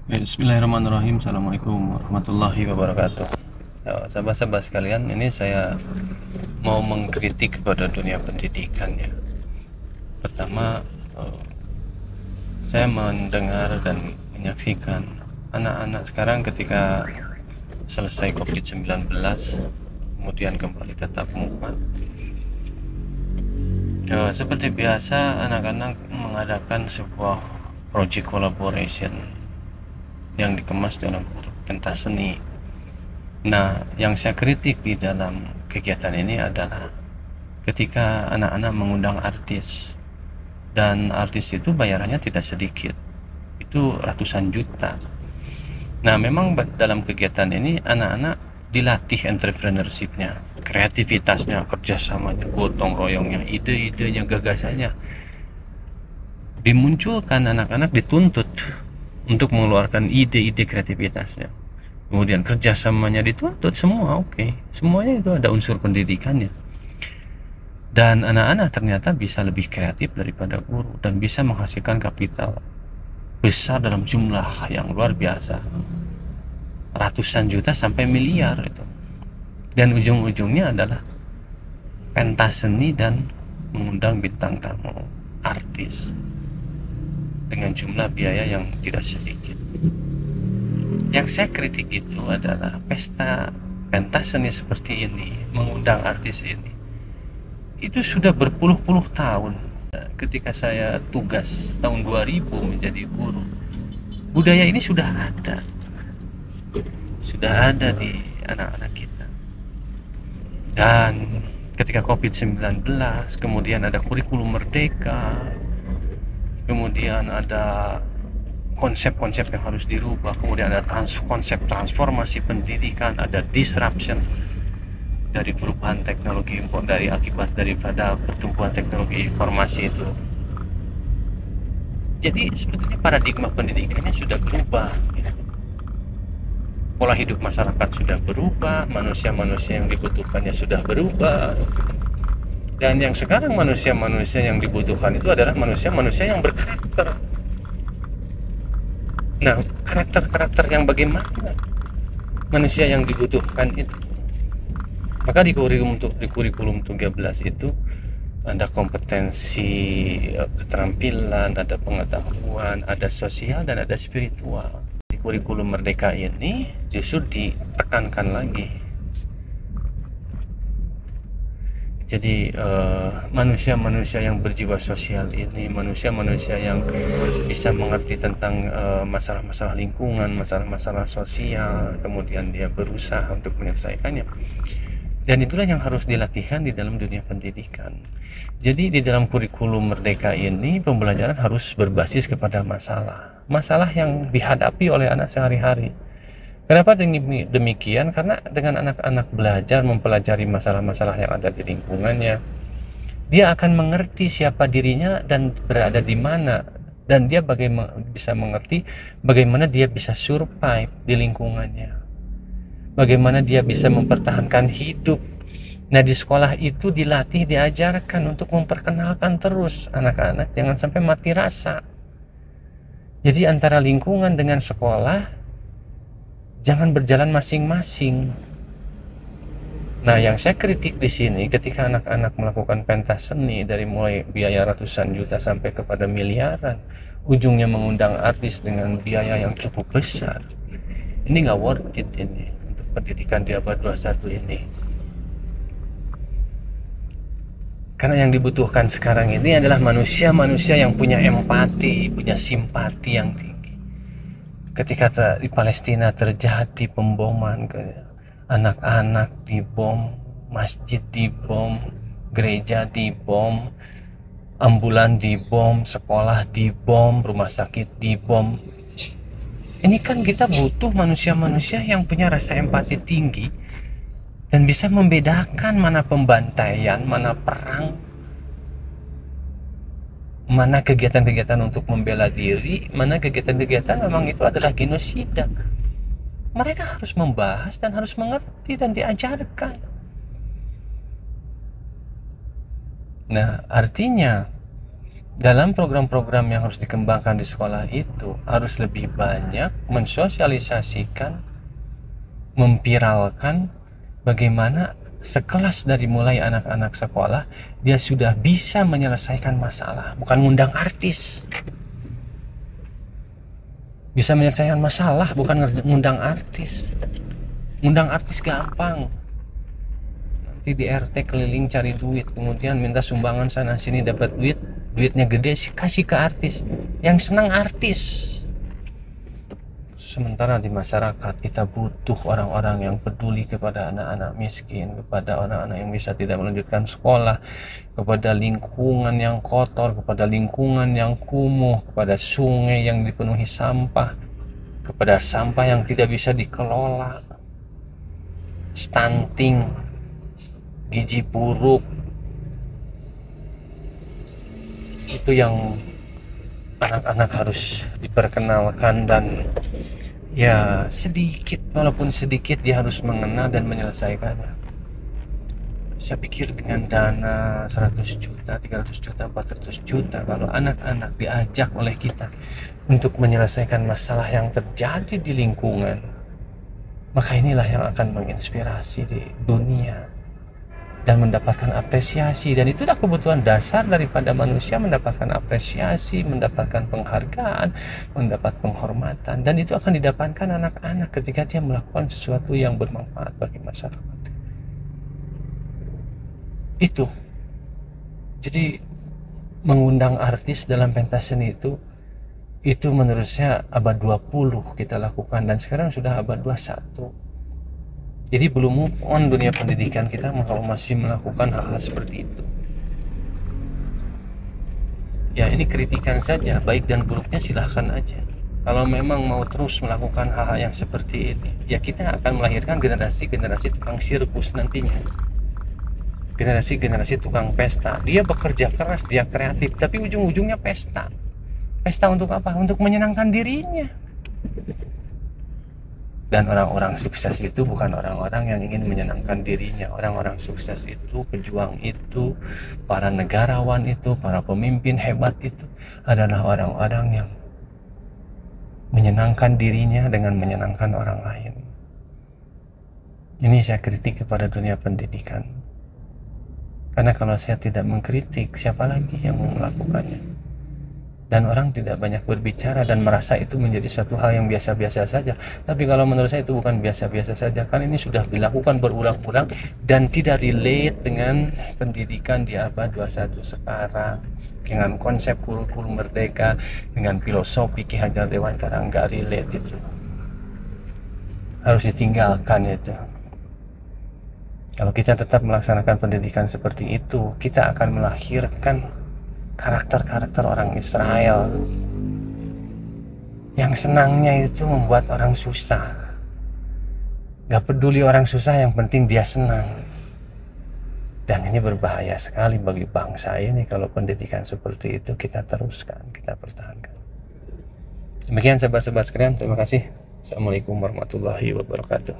Bismillahirrahmanirrahim. Assalamualaikum warahmatullahi wabarakatuh. Ya, sahabat-sahabat sekalian, ini saya mau mengkritik kepada dunia pendidikan ya. Pertama, saya mendengar dan menyaksikan anak-anak sekarang ketika selesai COVID-19 kemudian kembali tatap muka. Ya, seperti biasa anak-anak mengadakan sebuah project collaboration yang dikemas dalam pentas seni. Nah, yang saya kritik di dalam kegiatan ini adalah ketika anak-anak mengundang artis, dan artis itu bayarannya tidak sedikit, itu ratusan juta. Nah, memang dalam kegiatan ini anak-anak dilatih entrepreneurship-nya, kreativitasnya, kerjasamanya, gotong royongnya, ide-idenya, gagasannya dimunculkan. Anak-anak dituntut untuk mengeluarkan ide-ide kreativitasnya, kemudian kerjasamanya dituntut semua. Oke, semuanya itu ada unsur pendidikannya, dan anak-anak ternyata bisa lebih kreatif daripada guru dan bisa menghasilkan kapital besar dalam jumlah yang luar biasa, ratusan juta sampai miliar itu. Dan ujung-ujungnya adalah pentas seni dan mengundang bintang tamu artis dengan jumlah biaya yang tidak sedikit. Yang saya kritik itu adalah pesta pentas seni seperti ini, mengundang artis ini, itu sudah berpuluh-puluh tahun. Ketika saya tugas tahun 2000 menjadi guru, budaya ini sudah ada di anak-anak kita. Dan ketika COVID-19, kemudian ada kurikulum merdeka, kemudian ada konsep-konsep yang harus dirubah, kemudian ada konsep transformasi pendidikan, ada disruption dari perubahan teknologi, dari akibat daripada pertumbuhan teknologi informasi itu. Jadi sebetulnya paradigma pendidikannya sudah berubah, pola hidup masyarakat sudah berubah, manusia-manusia yang dibutuhkannya sudah berubah. Dan yang sekarang manusia-manusia yang dibutuhkan itu adalah manusia-manusia yang berkarakter. Nah, karakter-karakter yang bagaimana manusia yang dibutuhkan itu? Maka di kurikulum 13 itu ada kompetensi, keterampilan, ada pengetahuan, ada sosial, dan ada spiritual. Di kurikulum merdeka ini justru ditekankan lagi. Jadi manusia-manusia yang berjiwa sosial ini, manusia-manusia yang bisa mengerti tentang masalah-masalah lingkungan, masalah-masalah sosial, kemudian dia berusaha untuk menyelesaikannya. Dan itulah yang harus dilatihkan di dalam dunia pendidikan. Jadi di dalam kurikulum merdeka ini pembelajaran harus berbasis kepada masalah yang dihadapi oleh anak sehari-hari. Kenapa demikian? Karena dengan anak-anak belajar mempelajari masalah-masalah yang ada di lingkungannya, dia akan mengerti siapa dirinya dan berada di mana, dan dia bisa mengerti bagaimana dia bisa survive di lingkungannya, bagaimana dia bisa mempertahankan hidup. Nah, di sekolah itu dilatih, diajarkan untuk memperkenalkan terus anak-anak jangan sampai mati rasa. Jadi antara lingkungan dengan sekolah jangan berjalan masing-masing. Nah, yang saya kritik di sini ketika anak-anak melakukan pentas seni dari mulai biaya ratusan juta sampai kepada miliaran, ujungnya mengundang artis dengan biaya yang cukup besar. Ini nggak worth it ini untuk pendidikan di abad 21 ini. Karena yang dibutuhkan sekarang ini adalah manusia-manusia yang punya empati, punya simpati yang tinggi. Ketika di Palestina terjadi pemboman, anak-anak dibom, masjid dibom, gereja dibom, ambulan dibom, sekolah dibom, rumah sakit dibom. Ini kan kita butuh manusia-manusia yang punya rasa empati tinggi dan bisa membedakan mana pembantaian, mana perang, mana kegiatan-kegiatan untuk membela diri, mana kegiatan-kegiatan memang itu adalah genosida. Mereka harus membahas dan harus mengerti dan diajarkan. Nah, artinya dalam program-program yang harus dikembangkan di sekolah itu harus lebih banyak mensosialisasikan, memviralkan bagaimana sekelas dari mulai anak-anak sekolah dia sudah bisa menyelesaikan masalah, bukan ngundang artis. Bisa menyelesaikan masalah, bukan ngundang artis. Ngundang artis gampang, nanti di RT keliling cari duit, kemudian minta sumbangan sana sini, dapat duitnya gede kasih ke artis, yang senang artis. Sementara di masyarakat kita butuh orang-orang yang peduli kepada anak-anak miskin, kepada anak-anak yang bisa tidak melanjutkan sekolah, kepada lingkungan yang kotor, kepada lingkungan yang kumuh, kepada sungai yang dipenuhi sampah, kepada sampah yang tidak bisa dikelola, stunting, gizi buruk. Itu yang anak-anak harus diperkenalkan, dan ya sedikit, walaupun sedikit dia harus mengenal dan menyelesaikannya. Saya pikir dengan dana 100 juta, 300 juta, 400 juta, kalau anak-anak diajak oleh kita untuk menyelesaikan masalah yang terjadi di lingkungan, maka inilah yang akan menginspirasi di dunia dan mendapatkan apresiasi. Dan itulah kebutuhan dasar daripada manusia, mendapatkan apresiasi, mendapatkan penghargaan, mendapat penghormatan. Dan itu akan didapatkan anak-anak ketika dia melakukan sesuatu yang bermanfaat bagi masyarakat. Itu jadi mengundang artis dalam pentas seni itu menurut saya abad 20 kita lakukan, dan sekarang sudah abad 21. Jadi belum move on dunia pendidikan kita kalau masih melakukan hal-hal seperti itu. Ya ini kritikan saja, baik dan buruknya silahkan aja. Kalau memang mau terus melakukan hal-hal yang seperti ini, ya kita akan melahirkan generasi-generasi tukang sirkus nantinya. Generasi-generasi tukang pesta. Dia bekerja keras, dia kreatif, tapi ujung-ujungnya pesta. Pesta untuk apa? Untuk menyenangkan dirinya. Dan orang-orang sukses itu bukan orang-orang yang ingin menyenangkan dirinya. Orang-orang sukses itu, pejuang itu, para negarawan itu, para pemimpin hebat itu adalah orang-orang yang menyenangkan dirinya dengan menyenangkan orang lain. Ini saya kritik kepada dunia pendidikan. Karena kalau saya tidak mengkritik, siapa lagi yang mau melakukannya? Dan orang tidak banyak berbicara dan merasa itu menjadi suatu hal yang biasa-biasa saja. Tapi kalau menurut saya itu bukan biasa-biasa saja, kan ini sudah dilakukan berulang-ulang dan tidak relate dengan pendidikan di abad 21 sekarang, dengan konsep kurikulum merdeka, dengan filosofi Ki Hajar Dewantara. Nggak relate itu, harus ditinggalkan itu. Kalau kita tetap melaksanakan pendidikan seperti itu, kita akan melahirkan karakter-karakter orang Israel yang senangnya itu membuat orang susah. Gak peduli orang susah, yang penting dia senang. Dan ini berbahaya sekali bagi bangsa ini kalau pendidikan seperti itu kita teruskan, kita pertahankan. Demikian sahabat-sahabat sekalian, terima kasih. Assalamualaikum warahmatullahi wabarakatuh.